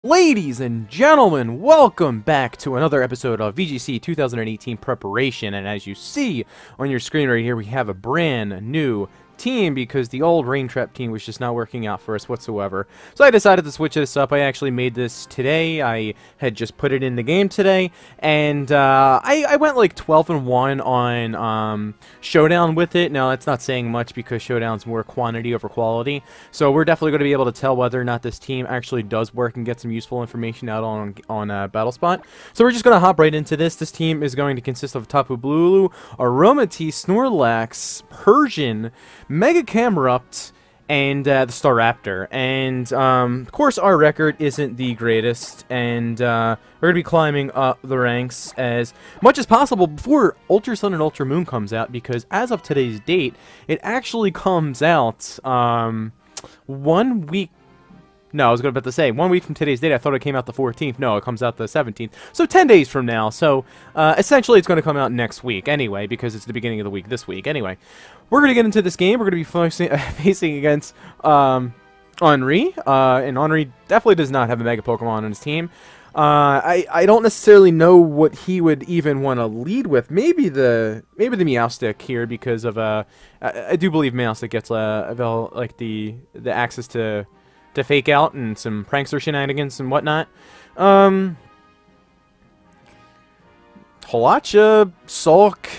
Ladies and gentlemen, welcome back to another episode of VGC 2018 Preparation, and as you see on your screen right here, we have a brand new team because the old Rain Trap team was just not working out for us whatsoever. So I decided to switch this up. I actually made this today. I had just put it in the game today, and I went like 12-1 on Showdown with it. Now that's not saying much because Showdown's more quantity over quality. So we're definitely going to be able to tell whether or not this team actually does work and get some useful information out on BattleSpot. So we're just going to hop right into this. This team is going to consist of Tapu Bulu, Aromatisse, Snorlax, Persian, Mega Camerupt, and the Staraptor. And of course our record isn't the greatest, and we're going to be climbing up the ranks as much as possible before Ultra Sun and Ultra Moon comes out, because as of today's date, it actually comes out 1 week. No, I was about to say 1 week from today's date. I thought it came out the 14th. No, it comes out the 17th. So 10 days from now. So essentially it's going to come out next week anyway, because it's the beginning of the week this week. Anyway, we're going to get into this game. We're going to be facing against Henri. And Henri definitely does not have a Mega Pokemon on his team. I don't necessarily know what he would even want to lead with. Maybe the Meowstic here, because of I do believe Meowstic gets like the access to fake out and some prankster shenanigans and whatnot. Halacha, Sulk,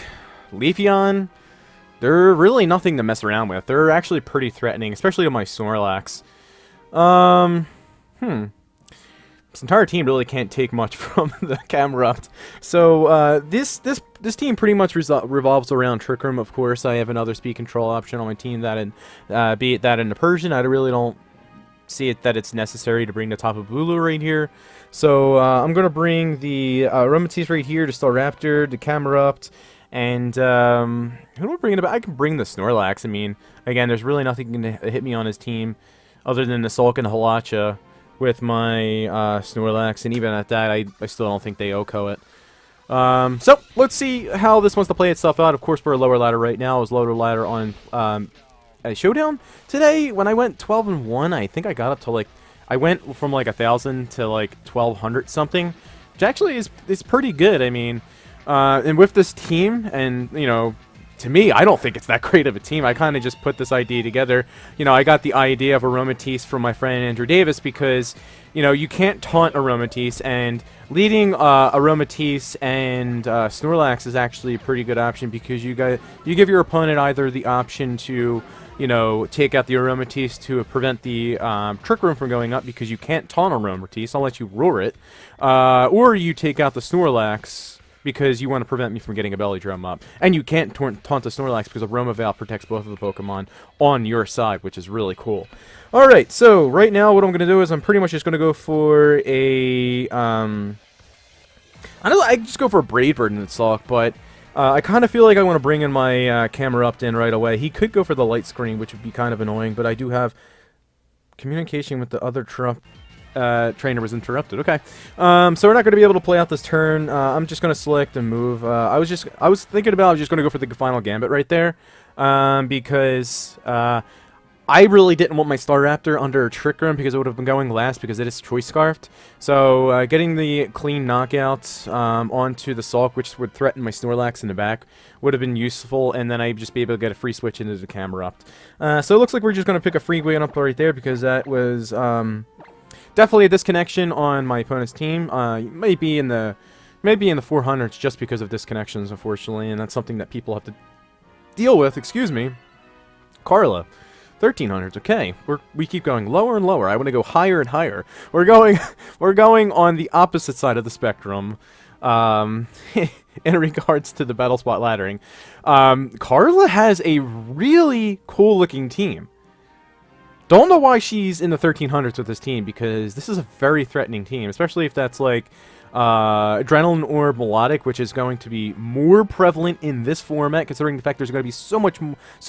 Leafeon, they're really nothing to mess around with. They're actually pretty threatening, especially to my Snorlax. This entire team really can't take much from the Camerupt. So this team pretty much revolves around Trick Room. Of course, I have another speed control option on my team, that and be it that in the Persian. I really don't see it that it's necessary to bring the Tapu Bulu right here. So I'm going to bring the Aromatisse right here, the Staraptor, the Camerupt, and who do I bring it about? I can bring the Snorlax. I mean, again, there's really nothing going to hit me on his team other than the Sulk and the Halacha with my Snorlax, and even at that, I still don't think they OHKO it. So let's see how this wants to play itself out. Of course, we're a lower ladder right now. I was lower ladder on Showdown today. When I went 12-1, I think I got up to like, I went from like 1,000 to like 1,200 something, which actually is pretty good. I mean, and with this team, and you know, to me, I don't think it's that great of a team. I kind of just put this idea together. You know, I got the idea of Aromatisse from my friend Andrew Davis because, you know, you can't taunt Aromatisse, and leading Aromatisse and Snorlax is actually a pretty good option because you give your opponent either the option to, you know, take out the Aromatisse to prevent the Trick Room from going up because you can't taunt Aromatisse unless you roar it, or you take out the Snorlax because you want to prevent me from getting a Belly Drum up. And you can't taunt the Snorlax because Aroma Veil protects both of the Pokemon on your side, which is really cool. Alright, so right now what I'm going to do is I'm pretty much just going to go for a I just go for a Brave Bird in the Sawk, but I kind of feel like I want to bring in my Camerupt in right away. He could go for the Light Screen, which would be kind of annoying, but I do have communication with the other trainer was interrupted. Okay, so we're not going to be able to play out this turn. I'm just going to select and move. I was thinking about just going to go for the final Gambit right there, because I really didn't want my Staraptor under Trick Room because it would have been going last because it is Choice Scarfed. So getting the clean knockouts onto the Sulk, which would threaten my Snorlax in the back, would have been useful, and then I'd just be able to get a free switch into the Camerupt. So it looks like we're just going to pick a free way up right there because that was definitely a disconnection on my opponent's team. Maybe in the 400s just because of disconnections, unfortunately, and that's something that people have to deal with. Excuse me, Carla. 1300s. Okay, we keep going lower and lower. I want to go higher and higher. We're going on the opposite side of the spectrum in regards to the BattleSpot laddering. Carla has a really cool looking team. Don't know why she's in the 1300s with this team, because this is a very threatening team, especially if that's like Adrenaline or Melodic, which is going to be more prevalent in this format, considering the fact there's going to be so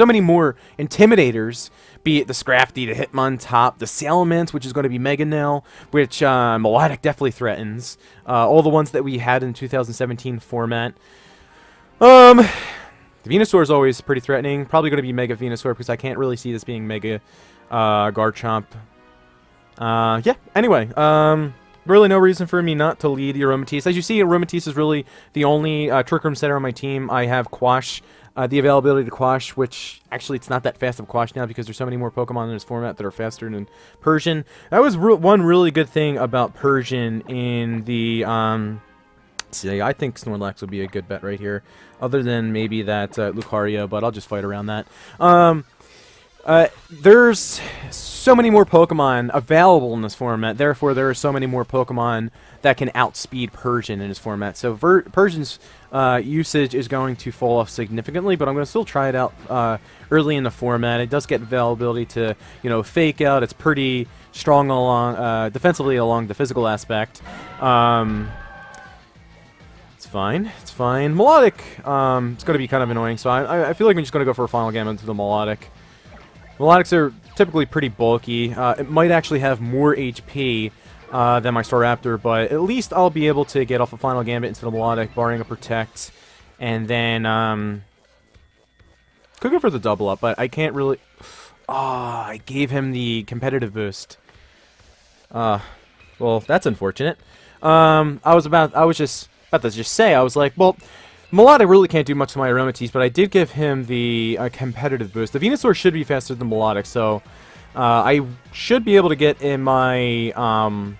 many more Intimidators, be it the Scrafty, the Hitmontop, the Salamence, which is going to be Mega now, which Melodic definitely threatens. All the ones that we had in 2017 format. The Venusaur is always pretty threatening. Probably going to be Mega Venusaur because I can't really see this being Mega Garchomp. Yeah, anyway, really no reason for me not to lead the Aromatisse. As you see, Aromatisse is really the only Trick Room setter on my team. I have Quash, the availability to Quash, which actually it's not that fast of Quash now because there's so many more Pokemon in this format that are faster than Persian. That was one really good thing about Persian in the... see, I think Snorlax would be a good bet right here, other than maybe that Lucario, but I'll just fight around that. There's so many more Pokemon available in this format, therefore there are so many more Pokemon that can outspeed Persian in this format. So Persian's usage is going to fall off significantly, but I'm going to still try it out early in the format. It does get availability to, you know, fake out. It's pretty strong along defensively along the physical aspect. It's fine. It's fine. Melodic, it's going to be kind of annoying, so I feel like I'm just going to go for a final game into the Melodic. Melodics are typically pretty bulky. It might actually have more HP than my Staraptor, but at least I'll be able to get off a final gambit into the Melodic, barring a Protect, and then could go for the double up, but I can't really. I gave him the competitive boost. Well, that's unfortunate. I was just about to say, I was like, well, Melodic really can't do much to my Aromatisse, but I did give him the competitive boost. The Venusaur should be faster than Melodic, so I should be able to get in my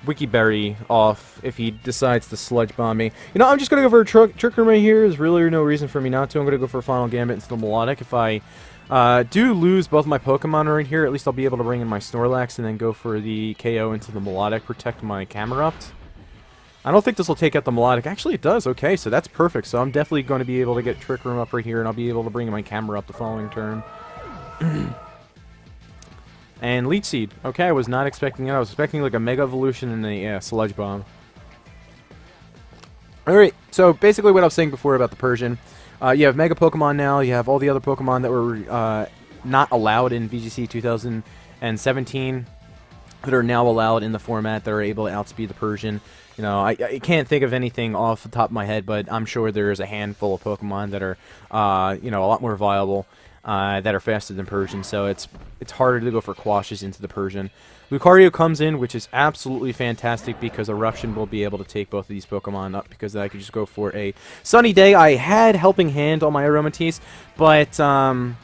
Wiki Berry off if he decides to Sludge Bomb me. You know, I'm just going to go for a Trick Room right here. There's really no reason for me not to. I'm going to go for a Final Gambit into the Melodic. If I do lose both my Pokemon right here, at least I'll be able to bring in my Snorlax and then go for the KO into the Melodic, protect my Camerupt. I don't think this will take out the Melodic. Actually, it does. Okay, so that's perfect. So I'm definitely going to be able to get Trick Room up right here, and I'll be able to bring in my camera up the following turn. And Leech Seed. Okay, I was not expecting it. I was expecting like a Mega Evolution and a Sludge Bomb. Alright, so basically what I was saying before about the Persian. You have Mega Pokemon now. You have all the other Pokemon that were not allowed in VGC 2017 that are now allowed in the format that are able to outspeed the Persian. You know, I can't think of anything off the top of my head, but I'm sure there's a handful of Pokemon that are, you know, a lot more viable, that are faster than Persian, so it's harder to go for Quashes into the Persian. Lucario comes in, which is absolutely fantastic because Eruption will be able to take both of these Pokemon up because I could just go for a Sunny Day. I had Helping Hand on my Aromatisse, but I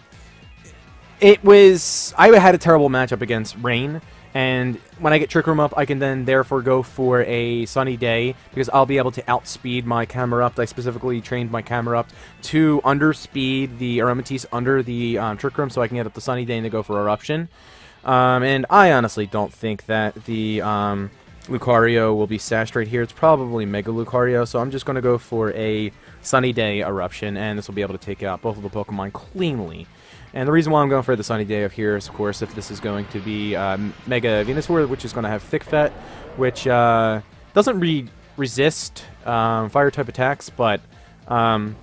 had a terrible matchup against Rain. And when I get Trick Room up, I can then therefore go for a Sunny Day because I'll be able to outspeed my Camerupt. I specifically trained my Camerupt to underspeed the Aromatisse under the Trick Room so I can get up the Sunny Day and then go for Eruption. And I honestly don't think that the Lucario will be sashed right here. It's probably Mega Lucario, so I'm just going to go for a Sunny Day Eruption, and this will be able to take out both of the Pokemon cleanly. And the reason why I'm going for the Sunny Day up here is, of course, if this is going to be Mega Venusaur, which is going to have Thick Fat, which doesn't resist Fire-type attacks, but it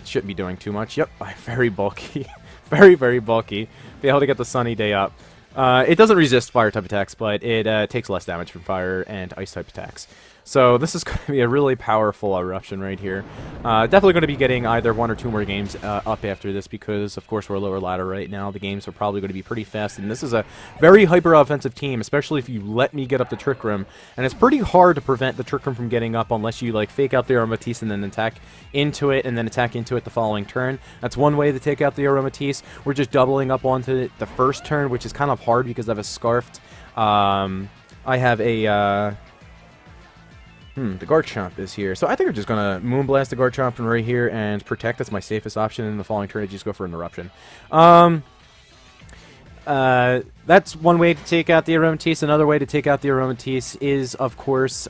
shouldn't be doing too much. Yep, very bulky. very, very bulky. Be able to get the Sunny Day up. It doesn't resist Fire-type attacks, but it takes less damage from Fire and Ice-type attacks. So this is going to be a really powerful Eruption right here. Definitely going to be getting either 1 or 2 more games up after this because, of course, we're a lower ladder right now. The games are probably going to be pretty fast, and this is a very hyper-offensive team, especially if you let me get up the Trick Room. And it's pretty hard to prevent the Trick Room from getting up unless you, like, fake out the Aromatisse and then attack into it, and then attack into it the following turn. That's one way to take out the Aromatisse. We're just doubling up onto it the first turn, which is kind of hard because I have a Scarfed. I have a... the Garchomp is here. So I think I'm just going to Moonblast the Garchomp from right here and Protect. That's my safest option. In the following turn, I just go for an Eruption. That's one way to take out the Aromatisse. Another way to take out the Aromatisse is, of course,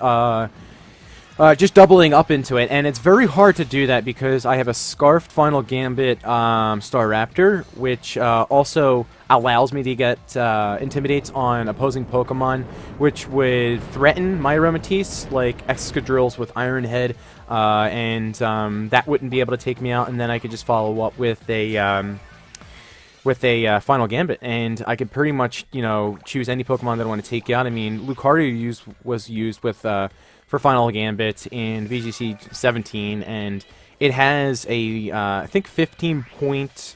just doubling up into it. And it's very hard to do that because I have a Scarfed Final Gambit Staraptor, which also allows me to get Intimidates on opposing Pokemon, which would threaten my Aromatisse, like Excadrills with Iron Head, and that wouldn't be able to take me out, and then I could just follow up with a Final Gambit, and I could pretty much, you know, choose any Pokemon that I want to take out. I mean, Lucario was used with for Final Gambit in VGC 17, and it has a I think 15-point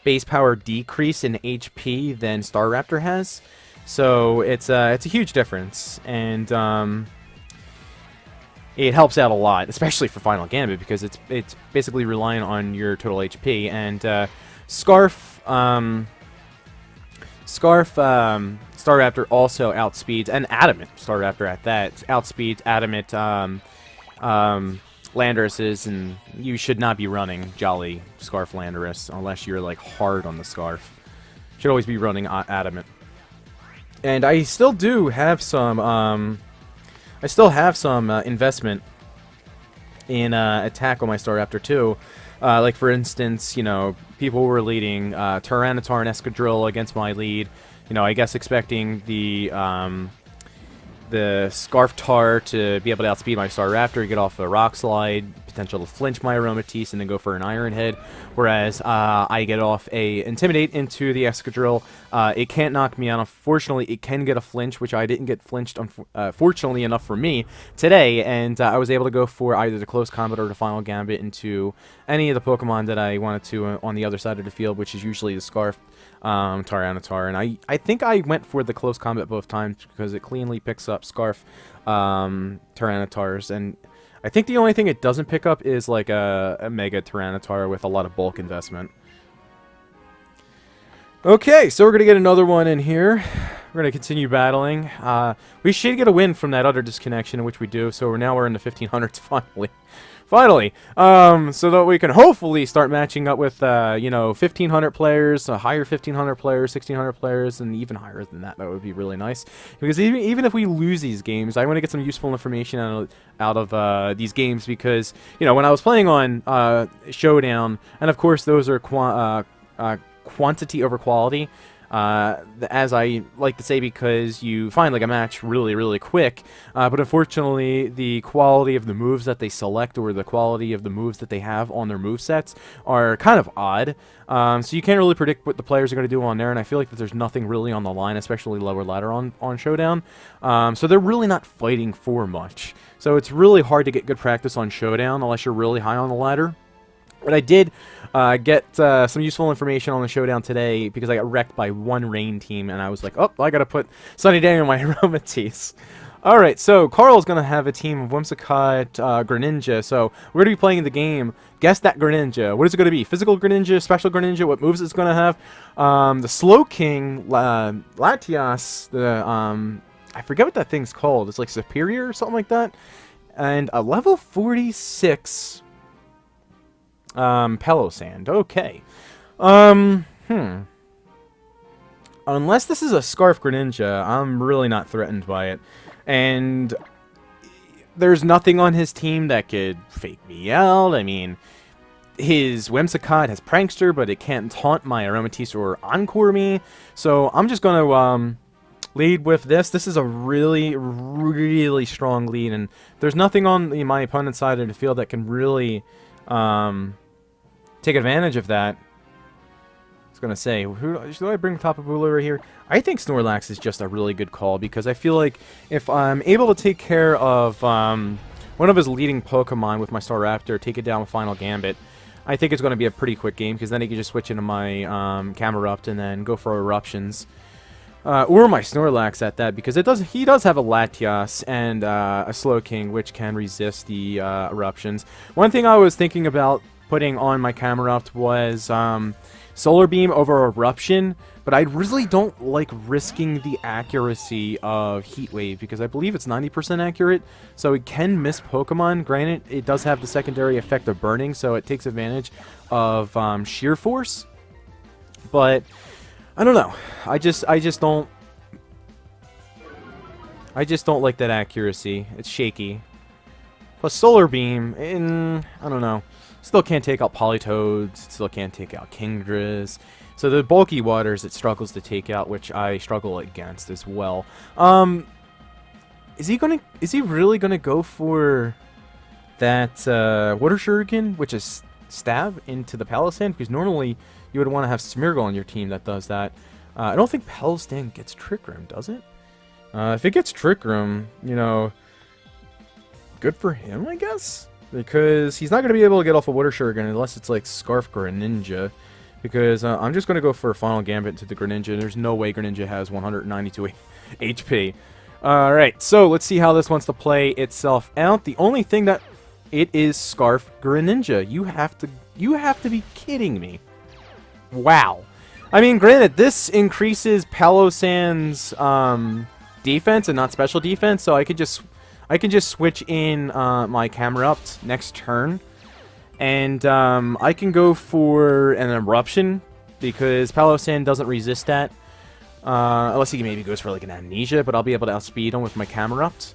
base power decrease in HP than Staraptor has. So it's a huge difference, and it helps out a lot, especially for Final Gambit, because it's basically relying on your total HP. And Scarf Staraptor also outspeeds, and Adamant Staraptor at that, outspeeds Adamant Landorus's, and you should not be running Jolly Scarf Landorus unless you're like hard on the Scarf. Should always be running Adamant. And I still do have some investment in attack on my Staraptor too. Like for instance, you know, people were leading Tyranitar and Escadrille against my lead. You know, I guess expecting the Scarf Tar to be able to outspeed my Staraptor, get off a Rock Slide, potential to flinch my Aromatisse, and then go for an Iron Head. Whereas I get off a Intimidate into the Escadrille. It can't knock me out. Unfortunately, it can get a flinch, which I didn't get flinched, fortunately enough for me, today. And I was able to go for either the Close Combat or the Final Gambit into any of the Pokemon that I wanted to on the other side of the field, which is usually the Scarf Tyranitar. And I think I went for the Close Combat both times because it cleanly picks up Scarf Tyranitars. And I think the only thing it doesn't pick up is like a Mega Tyranitar with a lot of bulk investment. Okay, so we're going to get another one in here. We're going to continue battling. We should get a win from that other disconnection, which we do. So we're in the 1500s finally. Finally, so that we can hopefully start matching up with, you know, 1,500 players, higher 1,500 players, 1,600 players, and even higher than that. That would be really nice. Because even if we lose these games, I want to get some useful information out of these games. Because, you know, when I was playing on Showdown, and of course those are quantity over quality, as I like to say, because you find like a match really, really quick, but unfortunately the quality of the moves that they select or the quality of the moves that they have on their movesets are kind of odd, so you can't really predict what the players are going to do on there, and I feel like that there's nothing really on the line, especially lower ladder on Showdown, so they're really not fighting for much, so it's really hard to get good practice on Showdown unless you're really high on the ladder. But I did get some useful information on the Showdown today because I got wrecked by one rain team, and I was like, oh, I gotta put Sunny Day on my Aromatisse. Alright, so Carl's gonna have a team of Whimsicott, Greninja, so we're gonna be playing the game. Guess that Greninja. What is it gonna be? Physical Greninja, Special Greninja, what moves it's gonna have? The Slowking, Latios, I forget what that thing's called. It's like Superior or something like that. And a level 46... Pelosand. Okay. Unless this is a Scarf Greninja, I'm really not threatened by it. And there's nothing on his team that could fake me out. I mean, his Whimsicott has Prankster, but it can't taunt my Aromatisse or Encore me. So I'm just going to lead with this. This is a really, really strong lead. And there's nothing on my opponent's side of the field that can really... take advantage of that. I was gonna say, should I bring Tapu Bulu over here? I think Snorlax is just a really good call because I feel like if I'm able to take care of one of his leading Pokemon with my Staraptor, take it down with Final Gambit, I think it's going to be a pretty quick game because then he can just switch into my Camerupt and then go for Eruptions. Or my Snorlax at that, because he does have a Latios and a Slowking, which can resist the Eruptions. One thing I was thinking about putting on my Camerupt was Solar Beam over Eruption, but I really don't like risking the accuracy of Heat Wave, because I believe it's 90% accurate, so it can miss Pokemon. Granted, it does have the secondary effect of burning, so it takes advantage of Sheer Force, but I don't know. I just don't like that accuracy. It's shaky. Plus Solar Beam, I don't know. Still can't take out Politoads, still can't take out Kingdras. So the bulky waters it struggles to take out, which I struggle against as well. Is he really gonna go for that Water Shuriken, which is stab into the Palossand? Because normally you would want to have Smeargle on your team that does that. I don't think Palossand gets Trick Room, does it? If it gets Trick Room, you know, good for him, I guess. Because he's not going to be able to get off a Water Shuriken unless it's like Scarf Greninja. because I'm just going to go for a Final Gambit into the Greninja. There's no way Greninja has 192 HP. Alright, so let's see how this wants to play itself out. The only thing that it is Scarf Greninja. You have to be kidding me. Wow. I mean, granted, this increases Palossand's defense and not special defense, so I can just switch in my camera up next turn, and I can go for an Eruption because Palossand doesn't resist that. Unless he maybe goes for like an Amnesia, but I'll be able to outspeed him with my camera ups.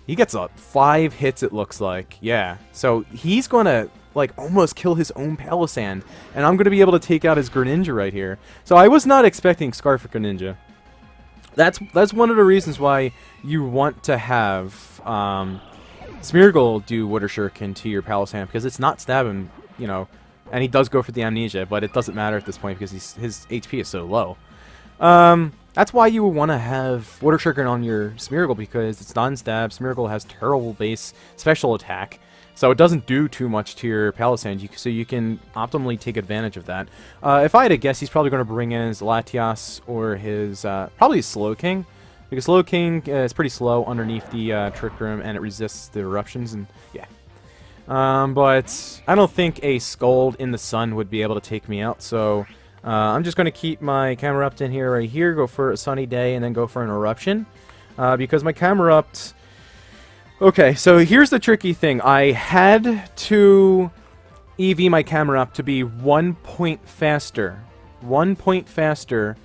He gets 5 hits, it looks like. Yeah. So he's gonna like almost kill his own Palossand, and I'm gonna be able to take out his Greninja right here. So I was not expecting Scarf Greninja. That's one of the reasons why you want to have Smeargle do Water Shuriken to your Palossand, because it's not stabbing, you know, and he does go for the Amnesia, but it doesn't matter at this point because his HP is so low. That's why you want to have Water Shuriken on your Smeargle, because it's non-stab. Smeargle has terrible base special attack, so it doesn't do too much to your Palossand, so you can optimally take advantage of that. If I had to guess, he's probably going to bring in his Latios or his, probably his Slowking, because Slowking is pretty slow underneath the Trick Room, and it resists the eruptions, and yeah. But I don't think a Scald in the sun would be able to take me out, so I'm just going to keep my camera up in here right here, go for a sunny day, and then go for an eruption. Because my camera upped... Okay, so here's the tricky thing. I had to EV my camera up to be 1 point faster. 1 point faster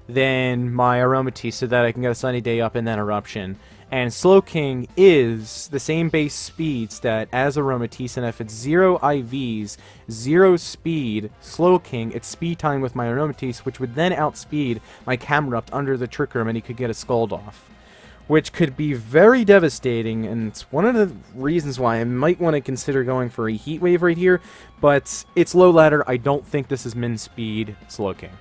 than my Aromatisse so that I can get a sunny day up and then eruption. And Slowking is the same base speed stat as Aromatisse, and if it's 0 IVs, 0 speed, Slowking, it's speed time with my Aromatisse, which would then outspeed my Camerupt under the Trick Room, and he could get a Scald off. Which could be very devastating, and it's one of the reasons why I might want to consider going for a Heat Wave right here, but it's low ladder. I don't think this is min speed Slowking.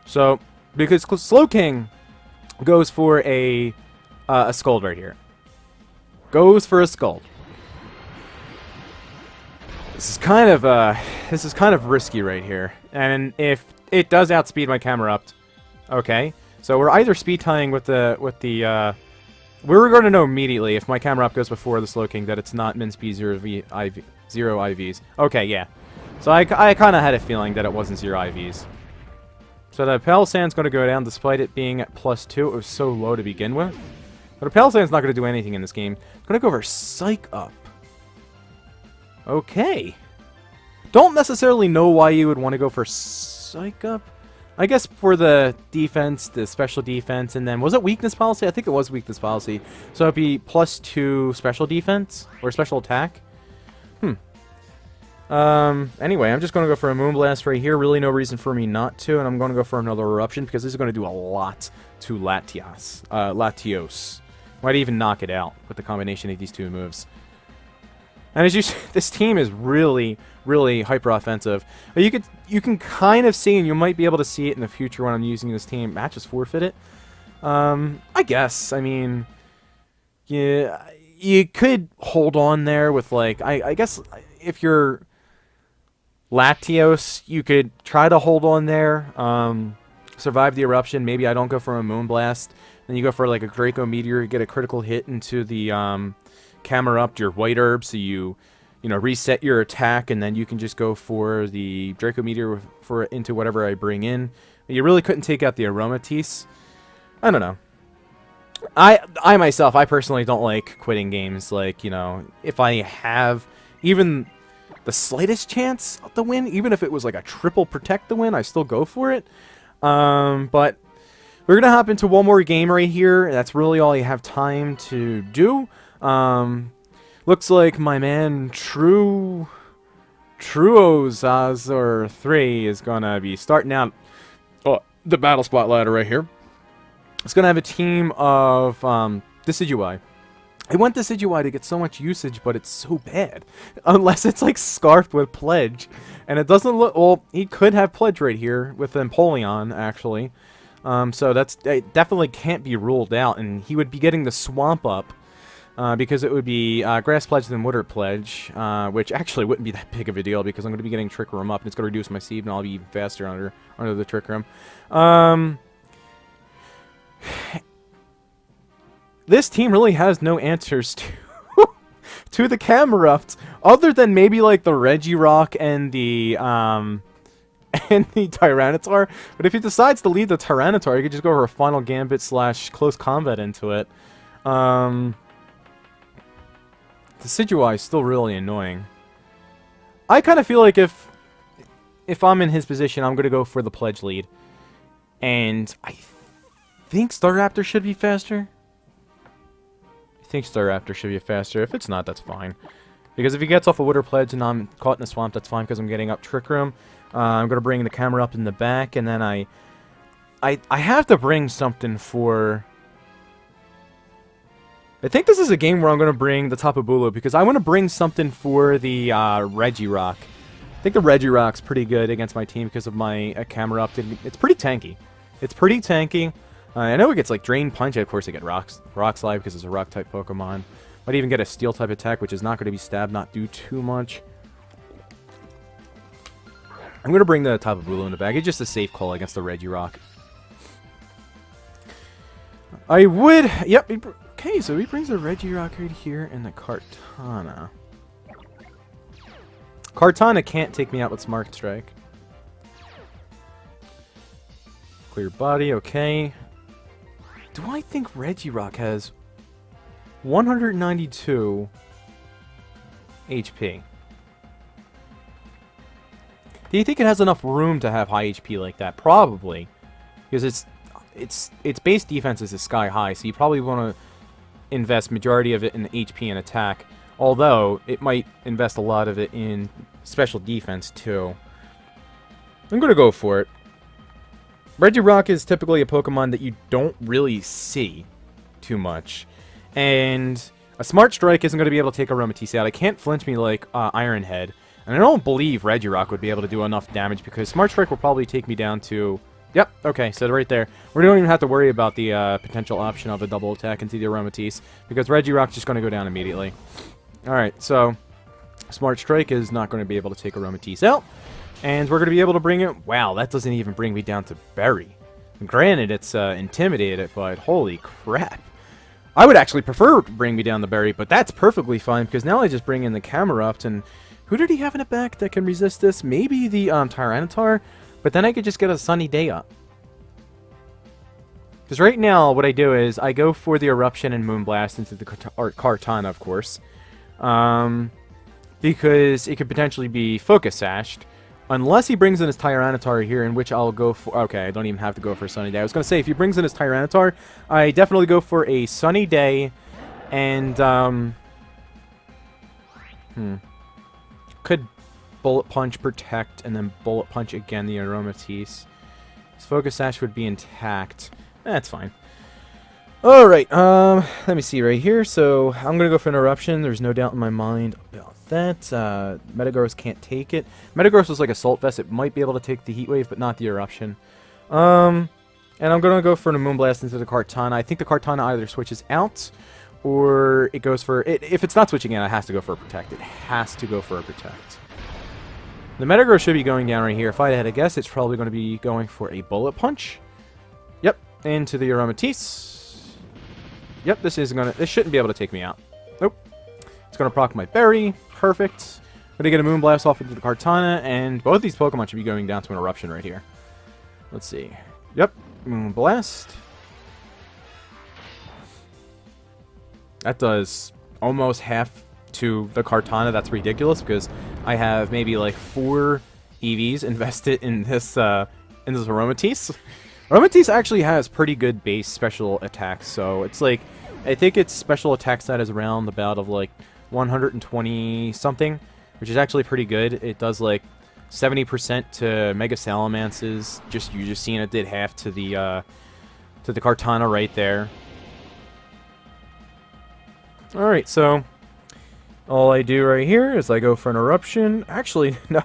So, because Slowking goes for a Scald right here. Goes for a Scald. This is kind of risky right here. And if it does outspeed my Camerupt, okay. So we're either speed tying with the we're going to know immediately if my Camerupt goes before the Slowking that it's not min speed 0 IVs. Okay, yeah. So I kind of had a feeling that it wasn't 0 IVs. So the Palossand's going to go down despite it being at +2. It was so low to begin with. But the Palossand's not going to do anything in this game. It's going to go for Psych Up. Okay. Don't necessarily know why you would want to go for Psych Up. I guess for the defense, the special defense, and then was it weakness policy? I think it was weakness policy. So it'd be +2 special defense or special attack. Anyway, I'm just going to go for a Moonblast right here. Really no reason for me not to, and I'm going to go for another Eruption because this is going to do a lot to Latios. Might even knock it out with the combination of these two moves. And as you see, this team is really, really hyper offensive. You can kind of see, and you might be able to see it in the future when I'm using this team. Match is forfeited. I guess. I mean, yeah, you could hold on there with like I guess if you're Latios, you could try to hold on there, survive the eruption. Maybe I don't go for a Moonblast. Then you go for like a Draco Meteor, get a critical hit into the Camerupt, your White Herb, so you know, reset your attack, and then you can just go for the Draco Meteor into whatever I bring in. You really couldn't take out the Aromatisse. I don't know. I myself, I personally don't like quitting games. Like, you know, if I have even the slightest chance of the win, even if it was like a triple protect the win, I still go for it. But we're gonna hop into one more game right here. That's really all you have time to do. Looks like my man Truozazor 3 is gonna be starting out the battle spot ladder right here. It's gonna have a team of Decidueye. I want Decidueye to get so much usage, but it's so bad. Unless it's like scarfed with Pledge. And it doesn't look... Well, he could have Pledge right here with Empoleon, actually. So it definitely can't be ruled out. And he would be getting the Swamp Up. because it would be Grass Pledge then Water Pledge, which actually wouldn't be that big of a deal because I'm going to be getting Trick Room up, and it's going to reduce my seed, and I'll be even faster under the Trick Room. This team really has no answers to the Camerupts, other than maybe like the Regirock and the Tyranitar. But if he decides to lead the Tyranitar, you could just go for a Final Gambit / Close Combat into it. The Decidueye is still really annoying. I kind of feel like if I'm in his position, I'm going to go for the Pledge lead. And I think Staraptor should be faster. I think Staraptor should be faster. If it's not, that's fine. Because if he gets off a Water Pledge and I'm caught in the swamp, that's fine because I'm getting up Trick Room. I'm going to bring the camera up in the back, and then I have to bring something for... I think this is a game where I'm going to bring the Tapu Bulu because I want to bring something for the Regirock. I think the Regirock's pretty good against my team because of my camera up. It's pretty tanky. It's pretty tanky. I know it gets like Drain Punch. Of course, I get Rock Slide because it's a Rock-type Pokemon. Might even get a Steel-type attack, which is not going to be Stab, not do too much. I'm going to bring the Tapu Bulu in the bag. It's just a safe call against the Regirock. I would... Yep. Okay, so he brings the Regirock right here and the Kartana. Kartana can't take me out with Smart Strike. Clear body, okay. Do I think Regirock has 192 HP? Do you think it has enough room to have high HP like that? Probably. Because its base defense is sky high, so you probably want to invest majority of it in HP and attack. Although, it might invest a lot of it in special defense, too. I'm going to go for it. Regirock is typically a Pokemon that you don't really see too much. And a Smart Strike isn't going to be able to take Aromatisse out. It can't flinch me like Iron Head. And I don't believe Regirock would be able to do enough damage because Smart Strike will probably take me down to... Yep, okay, so right there. We don't even have to worry about the potential option of a double attack into the Aromatisse because Regirock's just going to go down immediately. Alright, so Smart Strike is not going to be able to take Aromatisse out. And we're going to be able to bring it... Wow, that doesn't even bring me down to Berry. Granted, it's Intimidated, but holy crap. I would actually prefer to bring me down the Berry, but that's perfectly fine because now I just bring in the Camerupt. And who did he have in the back that can resist this? Maybe the Tyranitar? But then I could just get a Sunny Day up. Because right now, what I do is I go for the Eruption and Moonblast into the Kartana, of course. Because it could potentially be Focus Sashed. Unless he brings in his Tyranitar here, in which I'll go for... Okay, I don't even have to go for a Sunny Day. I was going to say, if he brings in his Tyranitar, I definitely go for a Sunny Day. And, could Bullet Punch, Protect, and then Bullet Punch again the Aromatisse. His Focus Sash would be intact. That's fine. Alright, let me see right here. So, I'm going to go for an Eruption. There's no doubt in my mind about that. Metagross can't take it. Metagross is like Assault Vest. It might be able to take the Heat Wave, but not the Eruption. And I'm going to go for a Moonblast into the Kartana. I think the Kartana either switches out, or it goes for... If it's not switching out, it has to go for a Protect. It has to go for a Protect. The Metagross should be going down right here. If I had to guess, it's probably going to be going for a Bullet Punch. Yep, into the Aromatisse. Yep, this shouldn't be able to take me out. Nope. It's going to proc my Berry. Perfect. Going to get a Moonblast off into the Kartana, and both these Pokemon should be going down to an Eruption right here. Let's see. Yep, Moonblast. That does almost half to the Kartana. That's ridiculous because I have maybe like 4 EVs invested in this Aromatisse. Aromatisse actually has pretty good base special attacks, so it's like, I think its special attack stat is around about of like 120 something, which is actually pretty good. It does like 70% to Mega Salamances. You just seen it did half to the Kartana right there. All right, so all I do right here is I go for an Eruption. Actually, no,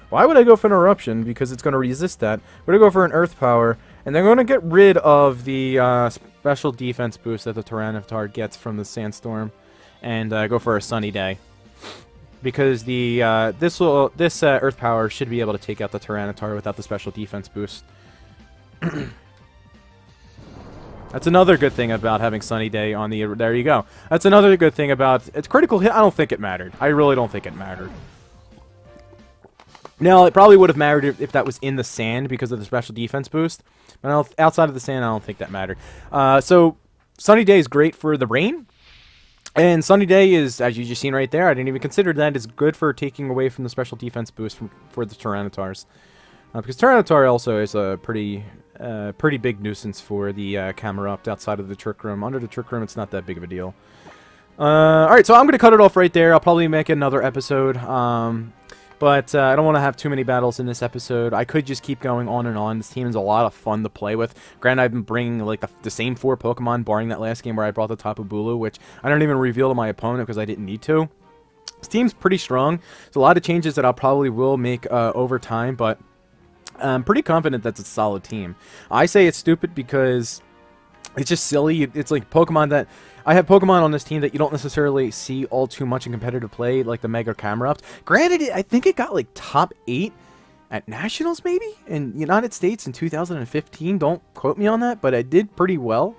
why would I go for an Eruption? Because it's going to resist that. I'm going to go for an Earth Power, and they're going to get rid of the special defense boost that the Tyranitar gets from the Sandstorm. and go for a Sunny Day. Because the this Earth Power should be able to take out the Tyranitar without the special defense boost. That's another good thing about having Sunny Day on the... There you go. That's another good thing about... It's critical hit. I don't think it mattered. I really don't think it mattered. Now, it probably would have mattered if that was in the sand because of the special defense boost. But outside of the sand, I don't think that mattered. So, Sunny Day is great for the rain. And Sunny Day is, as you just seen right there, I didn't even consider that, is good for taking away from the special defense boost for the Tyranitars. Because Tyranitar also is a pretty big nuisance for the Camerupt outside of the Trick Room. Under the Trick Room, it's not that big of a deal. Alright, so I'm going to cut it off right there. I'll probably make another episode. But I don't want to have too many battles in this episode. I could just keep going on and on. This team is a lot of fun to play with. Granted, I've been bringing like the same 4 Pokemon, barring that last game where I brought the Tapu Bulu, which I don't even reveal to my opponent because I didn't need to. This team's pretty strong. There's a lot of changes that I probably will make over time, but I'm pretty confident that's a solid team. I say it's stupid because it's just silly. It's like Pokemon that... I have Pokemon on this team that you don't necessarily see all too much in competitive play, like the Mega Camerupt. Granted, I think it got like top 8 at Nationals, maybe? In United States in 2015. Don't quote me on that, but I did pretty well.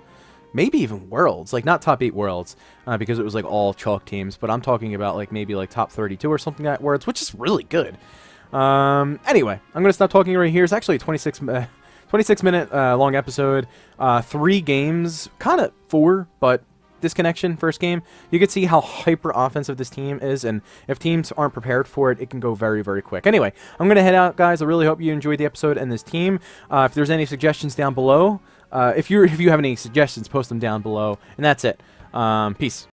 Maybe even Worlds. Like, not top 8 Worlds, because it was like all chalk teams, but I'm talking about like maybe like top 32 or something at Worlds, which is really good. Anyway, I'm going to stop talking right here. It's actually a 26-minute long episode. 3 games, kind of 4, but disconnection first game. You can see how hyper offensive this team is, and if teams aren't prepared for it, it can go very, very quick. Anyway, I'm going to head out, guys. I really hope you enjoyed the episode and this team. If there's any suggestions down below, if you have any suggestions, post them down below, and that's it. Peace.